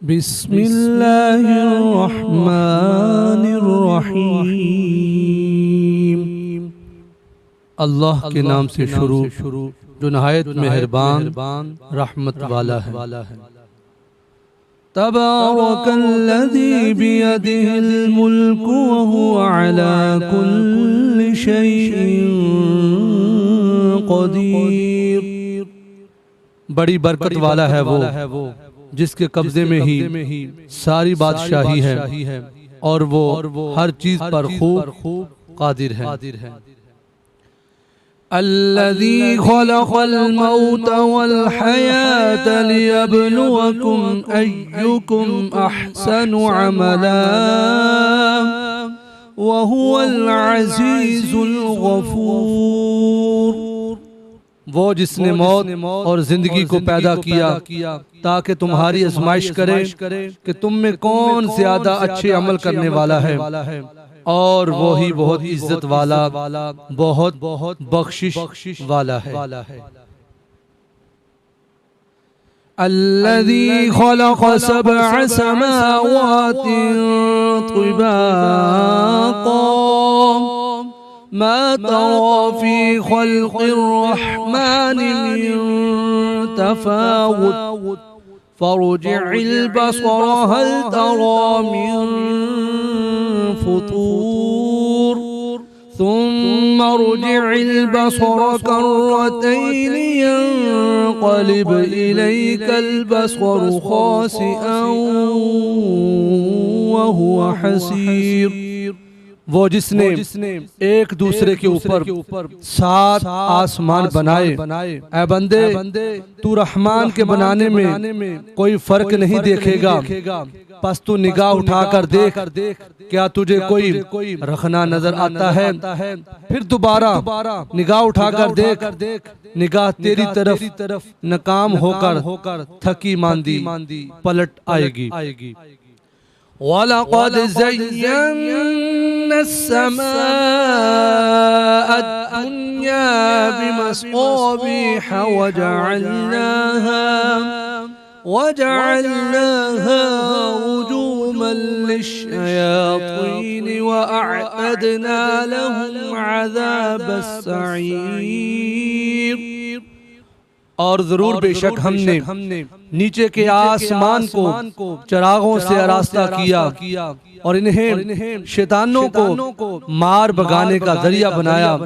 बिस्मिल्लाहिर्रहमानिर्रहीम। अल्लाह के नाम से शुरू जो नहायत मेहरबान रहमत वाला है। तबारकल्लज़ी बियदिहिल मुल्कु व हुवा अला कुल्लि शैइन क़दीर। बड़ी बरकत वाला है वो जिसके कब्जे में ही सारी बादशाही है और वो हर चीज पर खूब कादिर है। अल्लज़ी खलक़ल मौत वल हयात लियब्लुवकुम अय्युकुम अहसनु अमला व हुवल अज़ीज़ुल गफ़ूर। वो जिसने मौत और जिंदगी को पैदा किया ताकि तुम्हारी आजमाइश करे कि तुम में कौन ज्यादा अच्छे अमल करने वाला है, और वो ही बहुत इज्जत वाला बहुत बख्शिश वाला है। अल्लज़ी खलक़ सबअ समावातिन तिबाक़ा मा तरा फी खल्क़िर रहमानि मिन तफ़ावुत फर्जि'ल बसर हल तरा मिन फुतूर सुम्मा अर्जि'ल बसर कर्रतैन यंक़लिब इलैकल बसर खासिअन व हुवा हसीर। वो जिसने एक दूसरे के ऊपर 7 आसमान बनाए। ऐ बंदे, तू रहमान के बनाने में कोई फर्क नहीं देखेगा, बस तू निगाह उठाकर देख, क्या तुझे कोई रखना नजर आता है? फिर दोबारा निगाह उठाकर देख, निगाह तेरी तरफ नाकाम होकर थकी मांदी पलट आएगी। वलक़द ज़य्यना अस्समाअ अद्दुन्या बिमसाबीह वजअलनाहा रुजूमन लिश्शयातीन वअअतदना लहुम अज़ाबस सईर। और जरूर बेशक हमने नीचे के आसमान को चिरागों से आरास्ता किया और इन्हें शैतानों को मार भगाने का जरिया बनाया,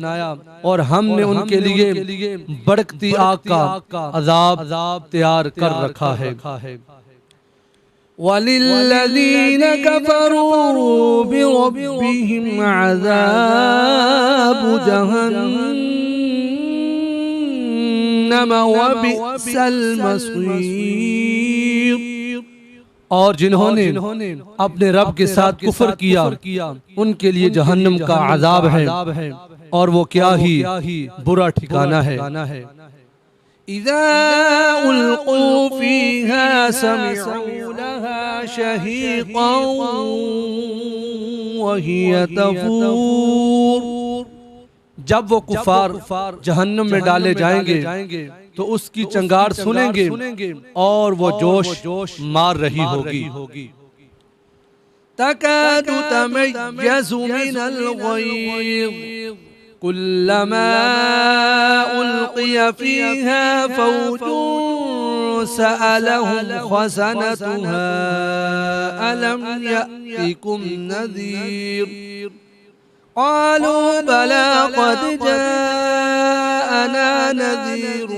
और हमने उनके लिए भड़कती आग का अजाब तैयार कर रखा है। वलिल्लज़ीन कफ़रू बिरब्बिहिम अज़ाबु जहन्नम वबिअसल मसीर। और जिन्होंने अपने रब के साथ कुफ्र किया उनके लिए जहन्नम का अजाब है, और वो क्या ही बुरा ठिकाना है। इज़ा उल्क़ू फ़ीहा समिअू लहा शहीक़न व हिय तफ़ूर। जब वो कुफार जहन्नम में डाले जाएंगे तो उसकी चंगार सुनेंगे और वो जोश मार रही होगी। तकादु तमय्यज़ु मिनल ग़यज़ कुल्लमा उल्क़िया फ़ीहा फ़ौजुन सअलहुम ख़ज़नतुहा अलम यअतिकुम नज़ीर क़ालू बला क़द जाअना नज़ीर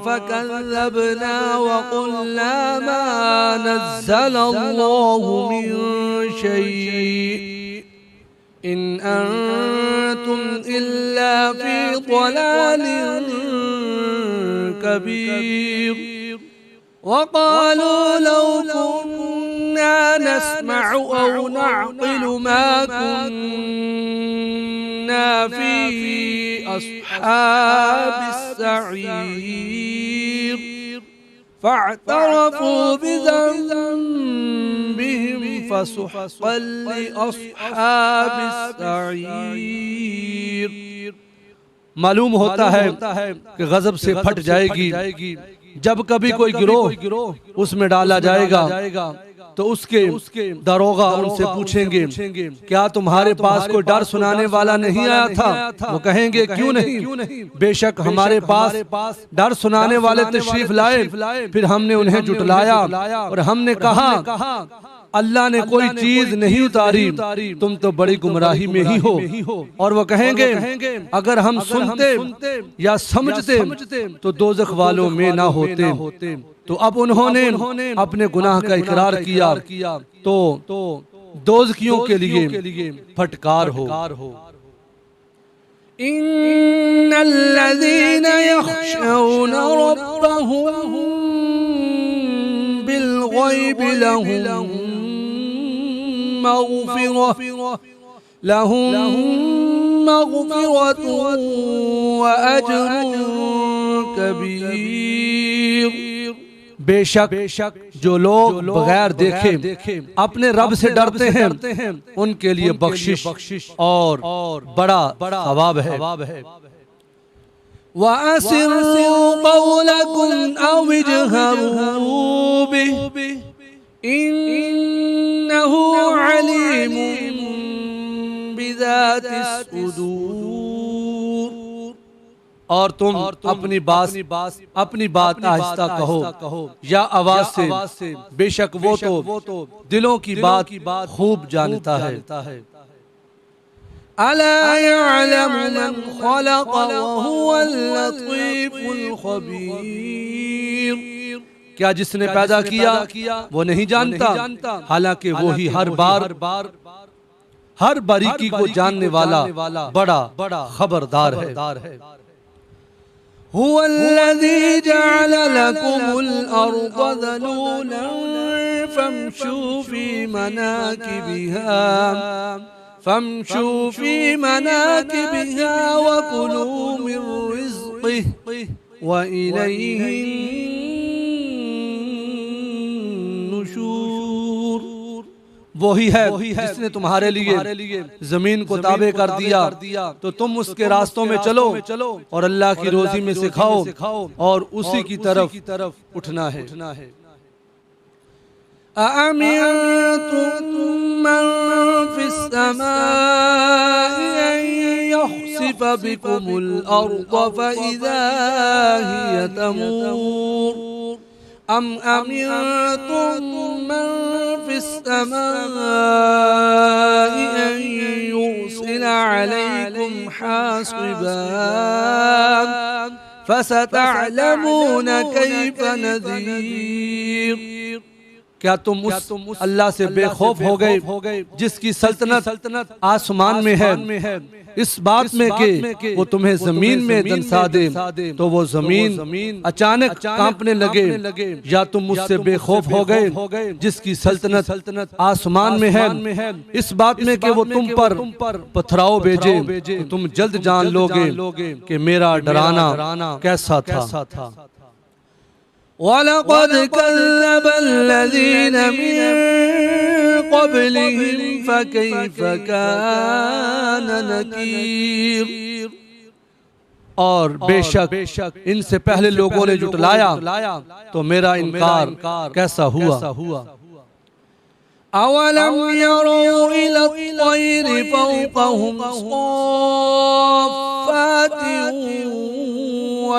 फ़कज़्ज़बना वक़ुल्ना मा नज़्ज़लल्लाहु मिन शै'इन इन अंतुम इल्ला फ़ी ज़लालिन कबीर। वक़ालू लौ कुन्ना नस्मअु औ नअक़िलु मा कुन्ना फ़ी अस्हाबिस सईर फ़अतरफ़ू बिज़ंबिहिम फ़सुहक़न लिअस्हाबिस सईर। मालूम होता है कि गजब से फट जाएगी जब कभी कोई गिरोह उसमें डाला जाएगा तो उसके दरोगा उनसे पूछेंगे क्या तुम्हारे पास कोई डर सुनाने वाला नहीं आया था? वो कहेंगे क्यों नहीं, बेशक हमारे पास डर सुनाने वाले तशरीफ लाए। फिर हमने उन्हें जुटलाया और हमने कहा अल्लाह ने कोई चीज नहीं उतारी, तुम तो बड़ी गुमराही में ही हो। और वो कहेंगे अगर हम सुनते या समझते तो दोज़ख वालों में ना होते। तो अब उन्होंने अपने गुनाह का इकरार किया तो दोज़खियों के लिए फटकार हो। इन्नल्लज़ीना यख़शौना रब्बहुम बिल-ग़ैबि लहुम मग़फ़िरतुन व अज्रुन कबीर। बेशक जो लोग बगैर देखे अपने रब से डरते हैं उनके लिए बख्शिश और बड़ा सवाब है। वअसिर्रू क़ौलकुम औ इजहरू बिही इन्नहु अलीमुन बिज़ातिस सुदूर। और तुम अपनी बात आहिस्ता कहो या आवाज से, बेशक वो तो दिलों की बात खूब जानता है। अला यअलमु मन खलक़ व हुवल लतीफुल खबीर। क्या जिसने पैदा किया वो नहीं जानता, हालांकि वो ही हर बारीकी को जानने वाला बड़ा खबरदार है। हुवल्लज़ी जअल लकुमुल अर्ज़ ज़लूलन फम्शू फी मनाकिबिहा व कुलू मिन रिज़्क़िही व इलैहिन नुशूर। वही है जिसने तुम्हारे लिए जमीन को ताबे कर दिया तो तुम उसके रास्तों में चलो और अल्लाह की रोजी में से खाओ और उसी की तरफ उठना है। अअमिनतुम मन फिस समाई अन यख़सिफ बिकुमुल अर्ज़ फ़इज़ा हिय तमूर अम अमिनतुम मन फिस समाई अन युरसिला अलैकुम हासिबान फसतअलमून कैफ़ नज़ीर। क्या तुम उस अल्लाह से बेखौफ हो गए जिसकी सल्तनत आसमान में है, इस बात में कि वो तुम्हें जमीन में दंसा दे तो वो जमीन अचानक कांपने लगे, या तुम मुझसे बेखौफ हो गए जिसकी सल्तनत आसमान में है, इस बात में कि वो तुम पर पथराव भेजे तो तुम जल्द जान लोगे कि मेरा डराना कैसा था। वलक़द कज़्ज़ब अल्लज़ीन मिन क़ब्लिहिम फ़कैफ़ कान नकीर। और बेशक इनसे पहले लोगों ने जुटलाया तो मेरा इनकार कैसा हुआ। अवलम यरौ इला त्तैरि फ़ौक़हुम साफ़्फ़ातिन व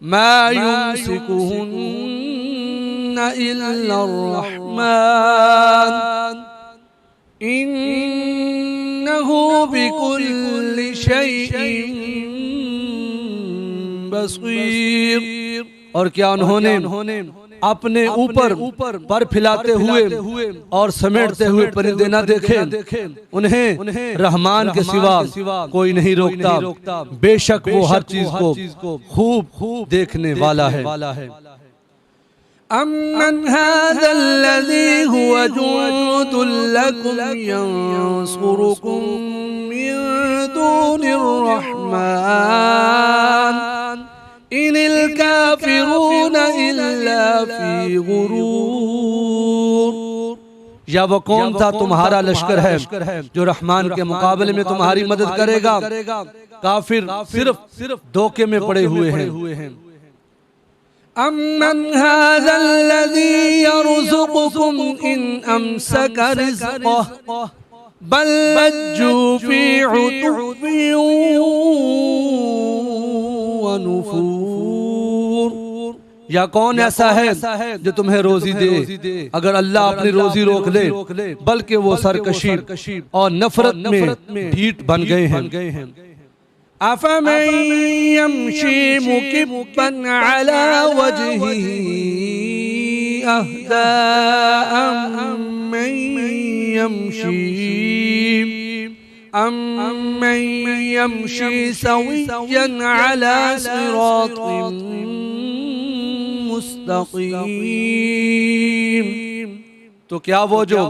मा युमसिकुहुन्ना इल्लर रहमान इन्नहु बिकुल्लि शैइन बसीर। और क्या उन्होंने अपने ऊपर पर फैलाते हुए और समेटते हुए परिंदे न देखे? उन्हें रहमान के सिवा कोई नहीं रोकता, बेशक वो हर चीज को खूब देखने वाला है। अम्मन हाज़ल्लज़ी हुवा जुन्दुन लकुम यंसुरुकुम मिन दूनिर रहमान इनिल काफिरून इल्ला फी गुरूर। या वो कौन था तुम्हारा लश्कर है जो रहमान के मुकाबले में तुम्हारी मदद करेगा? काफिर सिर्फ धोखे में पड़े हुए हैं। अम्मन हाज़ल्लज़ी यरज़ुक़ुकुम इन अमसक रिज़्क़हु बल लज्जू फ़ी उतुव्विन व नुफ़ूर। या कौन ऐसा है जो तुम्हें रोजी दे अगर अल्लाह अपनी रोजी रोक ले, बल्कि वो सरकशी और नफरत में ढीठ बन गए हैं। अफ़मन यमशी मुकिब्बन अला वजहिही अहदा अम्मन यमशी सविय्यन अला सिरातिन मुस्तक़ीम। तो क्या वो जो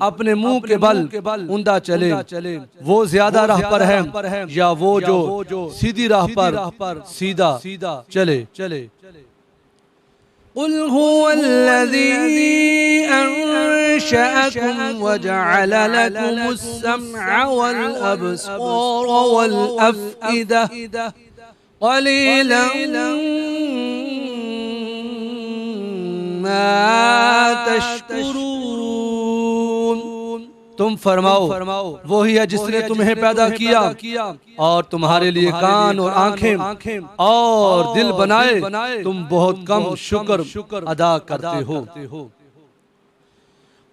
अपने मुंह के बल उंदा चले वो ज्यादा राह पर है, या वो जो सीधी राह पर सीधा चले। क़ुल हुवल्लज़ी अंशअकुम वजअल लकुमुस-समअ वल-अब्सार वल-अफ़इदा क़लीलन मा तशकुरून। तुम फरमाओ वही है जिसने तुम्हें पैदा किया और तुम्हारे लिए कान और आंखें और दिल बनाए, तुम बहुत कम शुक्र अदा करते हो।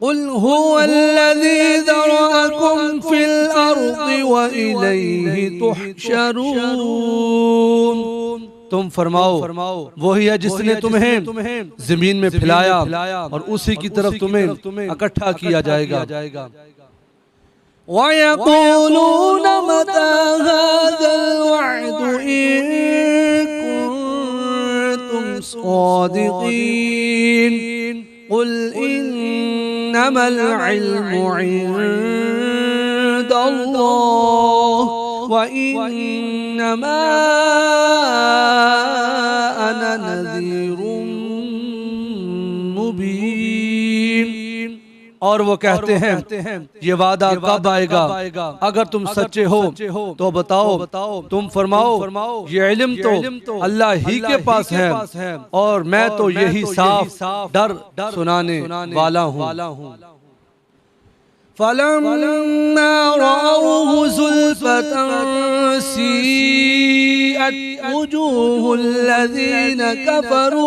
क़ुल हुवल्लज़ी ज़रअकुम फ़िल अर्ज़ि व इलैहि तुहशरून। तुम फरमाओ वही है जिसने तुम्हें जमीन में फैलाया और उसी की तरफ तुम्हें इकट्ठा किया जाएगा। वयक़ूलून मता हाज़ल वअदु इन कुन्तुम सादिक़ीन। क़ुल इन्नमल इल्मु इंदल्लाह व इन्नमा अना नज़ीरुम मुबीन। और वो कहते हैं ये वादा कब आएगा, अगर तुम सच्चे हो तो बताओ। तुम फरमाओ ये इल्म तो अल्लाह ही के पास है और मैं तो यही साफ डर सुनाने वाला हूँ। फलम्मा रअवहु ज़ुल्फ़तन सीअत वुजूहुल लज़ीना कफ़रू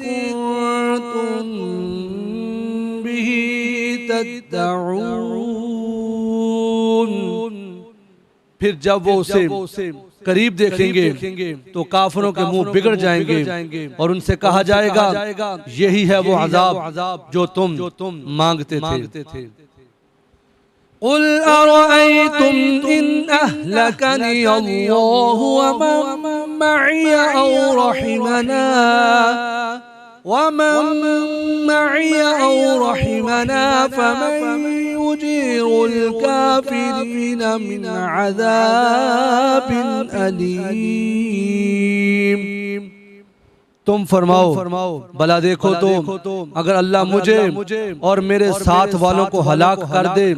कुन्तुम बिही तद्दऊन। फिर जब वो उसे करीब देखेंगे तो काफिरों के मुंह बिगड़ जाएंगे और उनसे कहा जाएगा यही है वो अज़ाब जो तुम मांगते थे। क़ुल अरअयतुम इन अहलकनी अल्लाहु व मन मइय औ रहिमना फमन युजीरुल काफिरीन मिन अज़ाबिन अलीम। तुम फरमाओ भला देखो तो अगर अल्लाह मुझे और मेरे साथ वालों को हलाक कर दे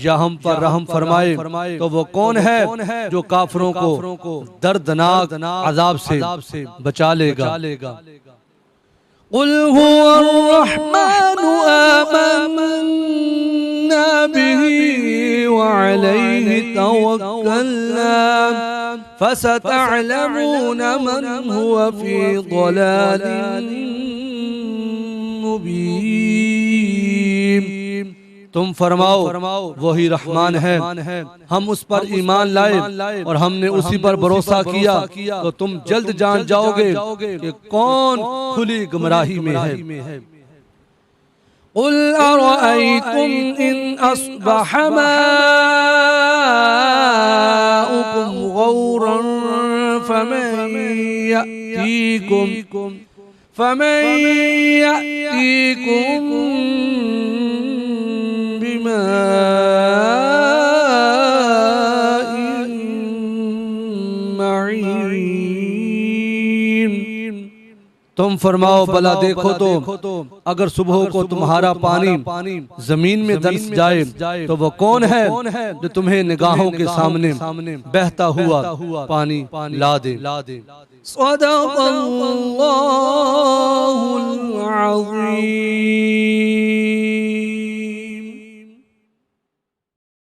या हम पर रहम फरमाए तो वो कौन है जो काफिरों को दर्दनाक अजाब से बचा लेगा। क़ुल हुवर्रहमानु आमन्ना बिही व अलैहि तवक्कलना फसतअलमून मन हुवा फी ज़लालिन मुबीन। तुम फरमाओ वही रहमान है, हम उस पर ईमान लाए और हमने उसी पर भरोसा किया तो तुम जल्द जान जाओगे कि कौन खुली गुमराही में है। क़ुल अरअयतुम इन अस्बह माउकुम गौरन फमन यअतीकुम तुम फरमाओ भला देखो तो अगर सुबह को तुम्हारा पानी जमीन में धंस जाए तो वो कौन है जो तुम्हें निगाहों के सामने बहता हुआ पानी ला दे। सदक़ल्लाह